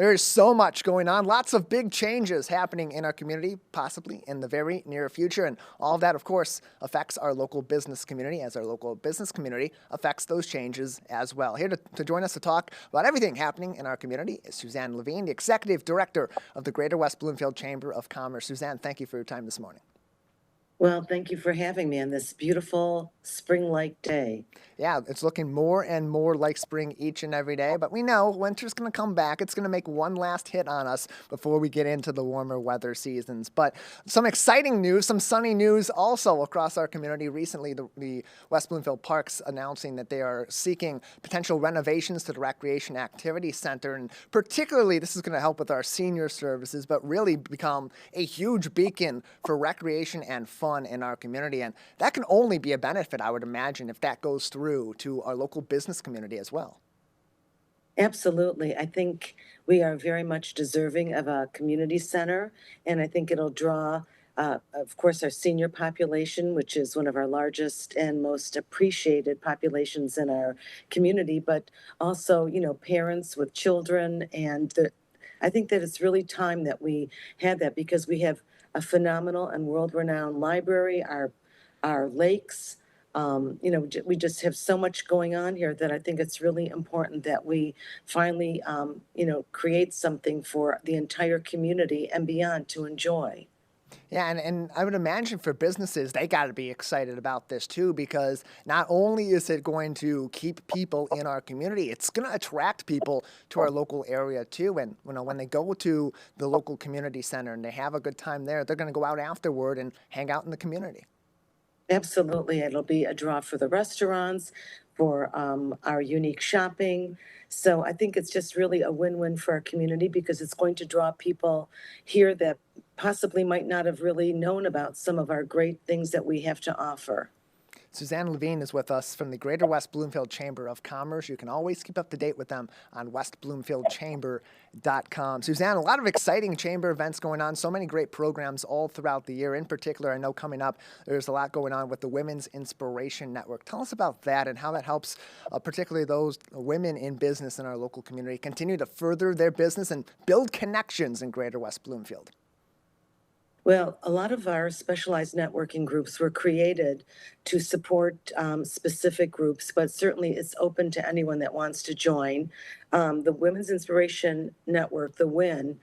There is so much going on, lots of big changes happening in our community, possibly in the very near future. And all of that, of course, affects our local business community, as our local business community affects those changes as well. Here to join us to talk about everything happening in our community is Suzanne Levine, the Executive Director of the Greater West Bloomfield Chamber of Commerce. Suzanne, thank you for your time this morning. Well, thank you for having me on this beautiful spring-like day. Yeah, it's looking more and more like spring each and every day, but we know winter's going to come back. It's going to make one last hit on us before we get into the warmer weather seasons. But some exciting news, some sunny news also across our community. Recently, the West Bloomfield Parks announcing that they are seeking potential renovations to the Recreation Activity Center, and particularly this is going to help with our senior services, but really become a huge beacon for recreation and fun in our community. And that can only be a benefit, I would imagine, if that goes through to our local business community as well. Absolutely. I think we are very much deserving of a community center, and I think it'll draw, of course, our senior population, which is one of our largest and most appreciated populations in our community, but also, parents with children. I think that it's really time that we had that because we have a phenomenal and world-renowned library, our lakes. We just have so much going on here that I think it's really important that we finally, create something for the entire community and beyond to enjoy. Yeah, and I would imagine for businesses, they got to be excited about this too, because not only is it going to keep people in our community, it's going to attract people to our local area too. And when they go to the local community center and they have a good time there, they're going to go out afterward and hang out in the community. Absolutely. It'll be a draw for the restaurants, for our unique shopping. So I think it's just really a win-win for our community because it's going to draw people here that possibly might not have really known about some of our great things that we have to offer. Suzanne Levine is with us from the Greater West Bloomfield Chamber of Commerce. You can always keep up to date with them on westbloomfieldchamber.com. Suzanne, a lot of exciting chamber events going on, so many great programs all throughout the year. In particular, I know coming up, there's a lot going on with the Women's Inspiration Network. Tell us about that and how that helps particularly those women in business in our local community continue to further their business and build connections in Greater West Bloomfield. Well, a lot of our specialized networking groups were created to support specific groups, but certainly it's open to anyone that wants to join. The Women's Inspiration Network, the WIN,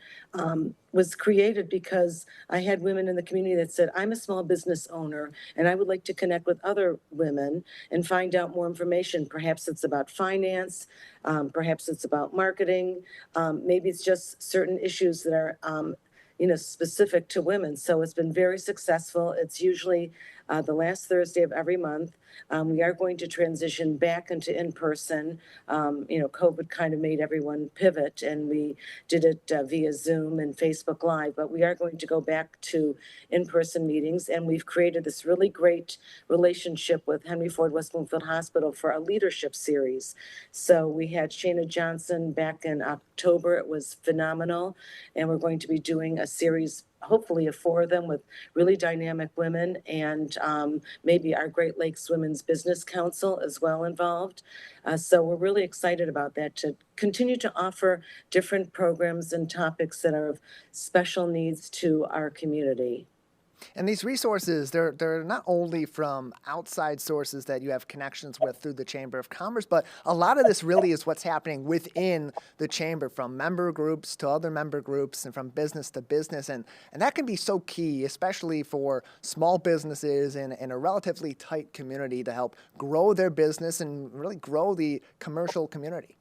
was created because I had women in the community that said, I'm a small business owner and I would like to connect with other women and find out more information. Perhaps it's about finance, perhaps it's about marketing, maybe it's just certain issues that are specific to women. So it's been very successful. It's usually the last Thursday of every month. We are going to transition back into in-person. COVID kind of made everyone pivot, and we did it via Zoom and Facebook Live, but we are going to go back to in-person meetings, and we've created this really great relationship with Henry Ford West Bloomfield Hospital for a leadership series. So we had Shana Johnson back in October. It was phenomenal, and we're going to be doing a series hopefully of 4 of them with really dynamic women and maybe our Great Lakes Women's Business Council as well involved. So we're really excited about that to continue to offer different programs and topics that are of special needs to our community. And these resources, they're not only from outside sources that you have connections with through the Chamber of Commerce, but a lot of this really is what's happening within the Chamber, from member groups to other member groups and from business to business. And that can be so key, especially for small businesses in a relatively tight community to help grow their business and really grow the commercial community.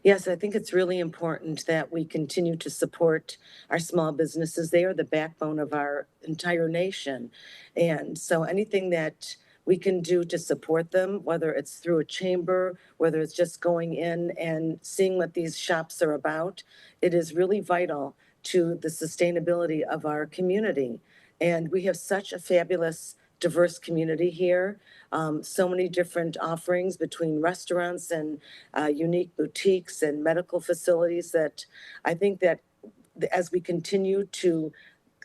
Yes, I think it's really important that we continue to support our small businesses. They are the backbone of our entire nation. And so anything that we can do to support them, whether it's through a chamber, whether it's just going in and seeing what these shops are about, it is really vital to the sustainability of our community. And we have such a fabulous diverse community here. So many different offerings between restaurants and unique boutiques and medical facilities that I think that as we continue to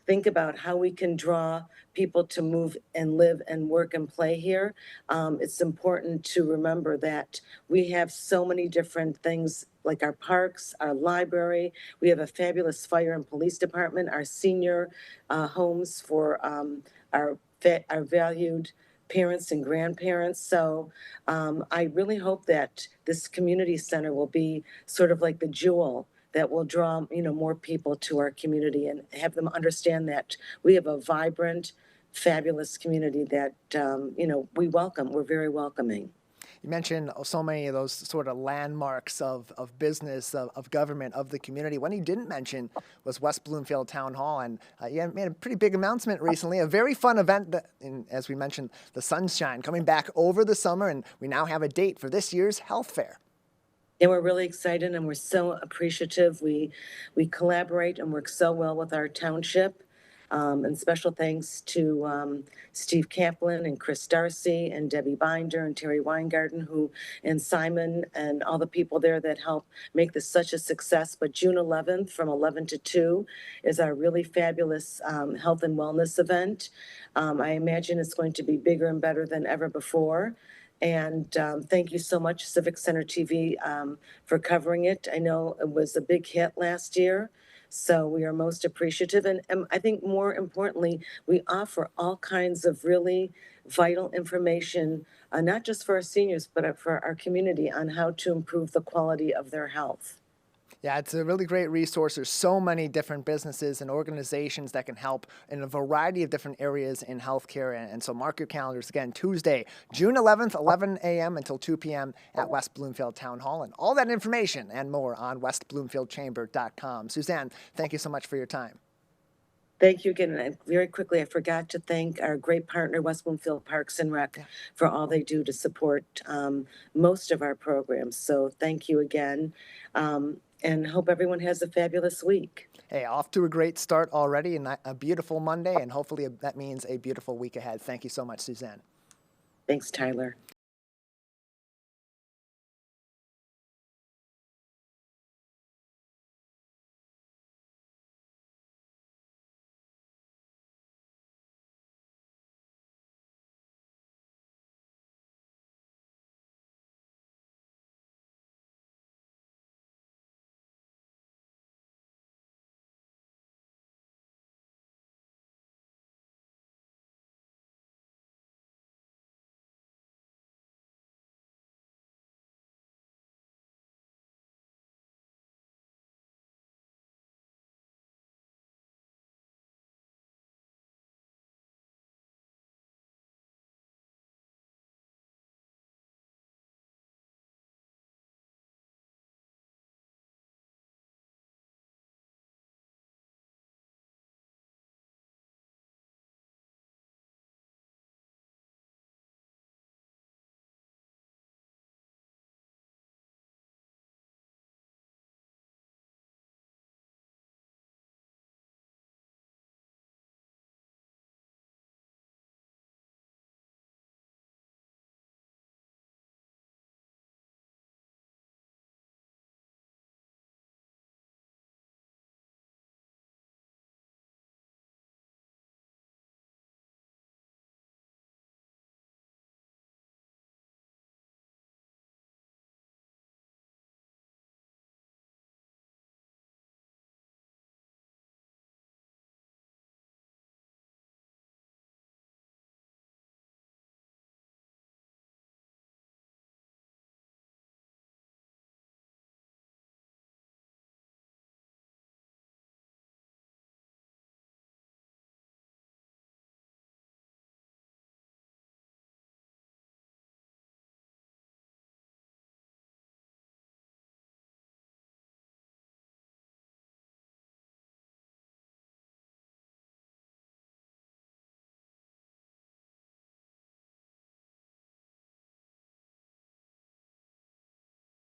think about how we can draw people to move and live and work and play here, it's important to remember that we have so many different things like our parks, our library. We have a fabulous fire and police department, our senior homes for our valued parents and grandparents. So I really hope that this community center will be sort of like the jewel that will draw, more people to our community and have them understand that we have a vibrant, fabulous community that, we welcome. We're very welcoming. You mentioned so many of those sort of landmarks of business, of government, of the community. One you didn't mention was West Bloomfield Town Hall. And you made a pretty big announcement recently, a very fun event, as we mentioned, the sunshine coming back over the summer. And we now have a date for this year's health fair. And we're really excited and we're so appreciative. We collaborate and work so well with our township. And special thanks to Steve Kaplan and Chris Darcy and Debbie Binder and Terry Weingarten, and Simon and all the people there that help make this such a success. But June 11th from 11 to 2 is our really fabulous health and wellness event. I imagine it's going to be bigger and better than ever before. And thank you so much, Civic Center TV, for covering it. I know it was a big hit last year, so we are most appreciative. And I think more importantly, we offer all kinds of really vital information, not just for our seniors, but for our community on how to improve the quality of their health. Yeah, it's a really great resource. There's so many different businesses and organizations that can help in a variety of different areas in healthcare. And so mark your calendars again, Tuesday, June 11th, 11 a.m. until 2 p.m. at West Bloomfield Town Hall. And all that information and more on westbloomfieldchamber.com. Suzanne, thank you so much for your time. Thank you again. And very quickly, I forgot to thank our great partner, West Bloomfield Parks and Rec, for all they do to support most of our programs. So thank you again. And hope everyone has a fabulous week. Hey, off to a great start already and a beautiful Monday, and hopefully that means a beautiful week ahead. Thank you so much, Suzanne. Thanks, Tyler.